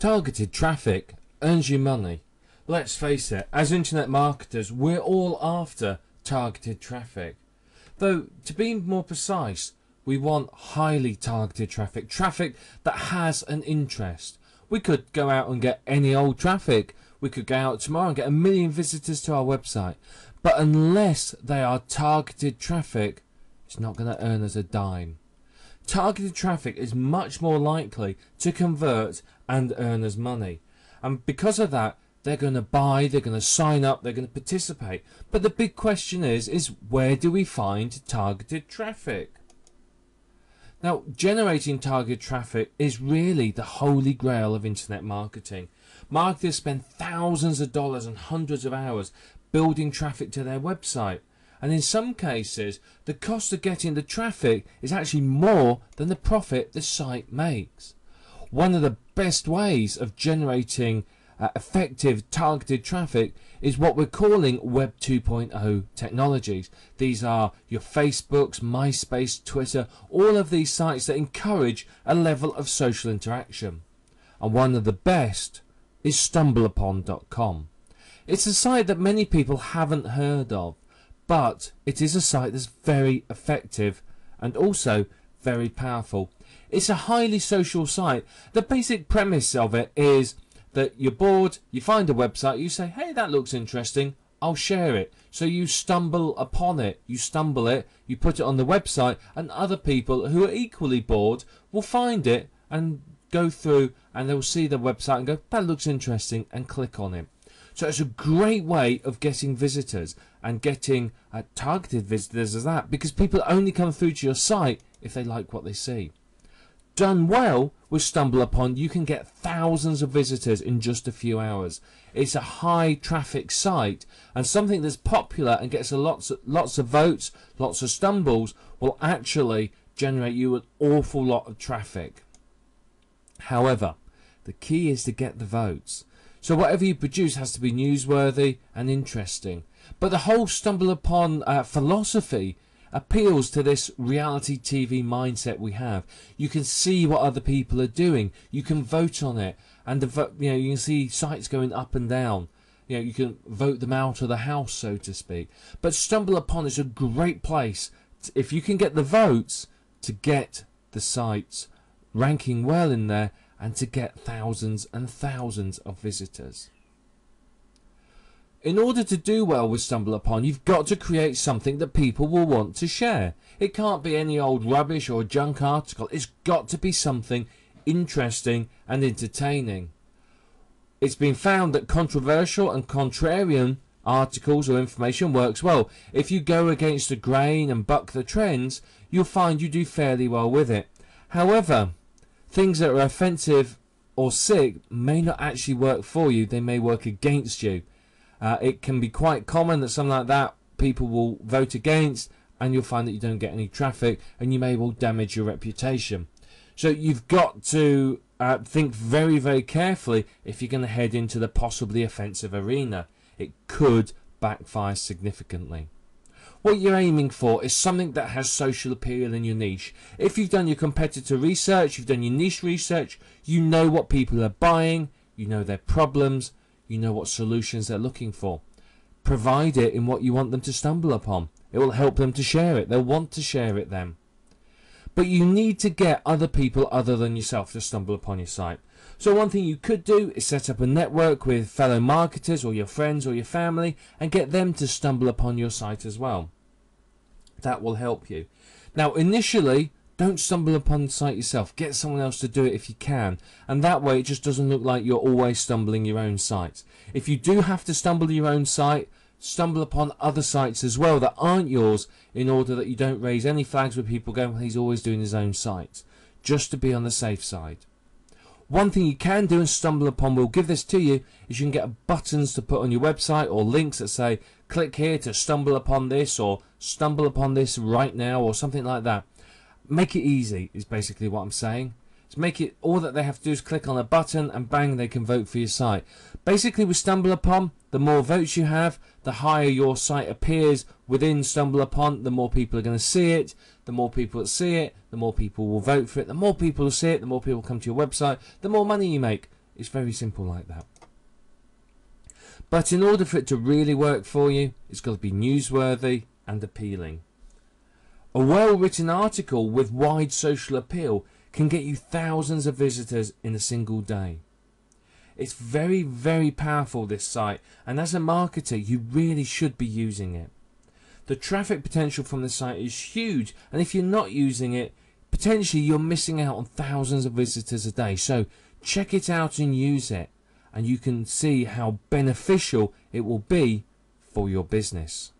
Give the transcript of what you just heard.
Targeted traffic earns you money. Let's face it, as internet marketers, we're all after targeted traffic. Though, to be more precise, we want highly targeted traffic, traffic that has an interest. We could go out and get any old traffic. We could go out tomorrow and get 1 million visitors to our website. But unless they are targeted traffic, it's not going to earn us a dime. Targeted traffic is much more likely to convert and earn us money. And because of that, they're going to buy, they're going to sign up, they're going to participate. But the big question is where do we find targeted traffic? Now, generating targeted traffic is really the holy grail of internet marketing. Marketers spend thousands of dollars and hundreds of hours building traffic to their website. And in some cases, the cost of getting the traffic is actually more than the profit the site makes. One of the best ways of generating effective targeted traffic is what we're calling Web 2.0 technologies. These are your Facebooks, MySpace, Twitter, all of these sites that encourage a level of social interaction. And one of the best is StumbleUpon.com. It's a site that many people haven't heard of, but it is a site that's very effective and also very powerful. It's a highly social site. The basic premise of it is that you're bored, you find a website, you say, hey, that looks interesting, I'll share it. So you stumble upon it, you put it on the website, and other people who are equally bored will find it and go through and they'll see the website and go, that looks interesting, and click on it. So it's a great way of getting visitors and getting targeted visitors as that, because people only come through to your site if they like what they see. Done well with StumbleUpon, you can get thousands of visitors in just a few hours. It's a high traffic site, and something that's popular and gets lots of votes, lots of stumbles, will actually generate you an awful lot of traffic. However, the key is to get the votes. So whatever you produce has to be newsworthy and interesting. But the whole StumbleUpon philosophy appeals to this reality TV mindset we have. You can see what other people are doing. You can vote on it, and you can see sites going up and down. You can vote them out of the house, so to speak. But StumbleUpon is a great place if you can get the votes to get the sites ranking well in there and to get thousands and thousands of visitors. In order to do well with StumbleUpon, you've got to create something that people will want to share. It can't be any old rubbish or junk article. It's got to be something interesting and entertaining. It's been found that controversial and contrarian articles or information works well. If you go against the grain and buck the trends, you'll find you do fairly well with it. However, things that are offensive or sick may not actually work for you. They may work against you. It can be quite common that something like that people will vote against, and you'll find that you don't get any traffic, and you may well damage your reputation. So you've got to think very, very carefully if you're going to head into the possibly offensive arena. It could backfire significantly. What you're aiming for is something that has social appeal in your niche. If you've done your competitor research, you've done your niche research, you know what people are buying, you know their problems, you know what solutions they're looking for. Provide it in what you want them to stumble upon. It will help them to share it. They'll want to share it then. But you need to get other people other than yourself to stumble upon your site. So one thing you could do is set up a network with fellow marketers or your friends or your family and get them to stumble upon your site as well. That will help you. Now initially, don't stumble upon the site yourself. Get someone else to do it if you can. And that way it just doesn't look like you're always stumbling your own sites. If you do have to stumble your own site, stumble upon other sites as well that aren't yours, in order that you don't raise any flags with people going, well, he's always doing his own sites. Just to be on the safe side. One thing you can do, and StumbleUpon will give this to you, is you can get buttons to put on your website or links that say, click here to stumble upon this, or stumble upon this right now, or something like that. Make it easy is basically what I'm saying. Just make it, all that they have to do is click on a button and bang, they can vote for your site. Basically with StumbleUpon, the more votes you have, the higher your site appears within StumbleUpon, the more people are going to see it. The more people that see it, the more people will vote for it. The more people who see it, the more people come to your website, the more money you make. It's very simple like that. But in order for it to really work for you, it's got to be newsworthy and appealing. A well-written article with wide social appeal can get you thousands of visitors in a single day. It's very, very powerful, this site, and as a marketer you really should be using it. The traffic potential from the site is huge, and if you're not using it, potentially you're missing out on thousands of visitors a day. So check it out and use it, and you can see how beneficial it will be for your business.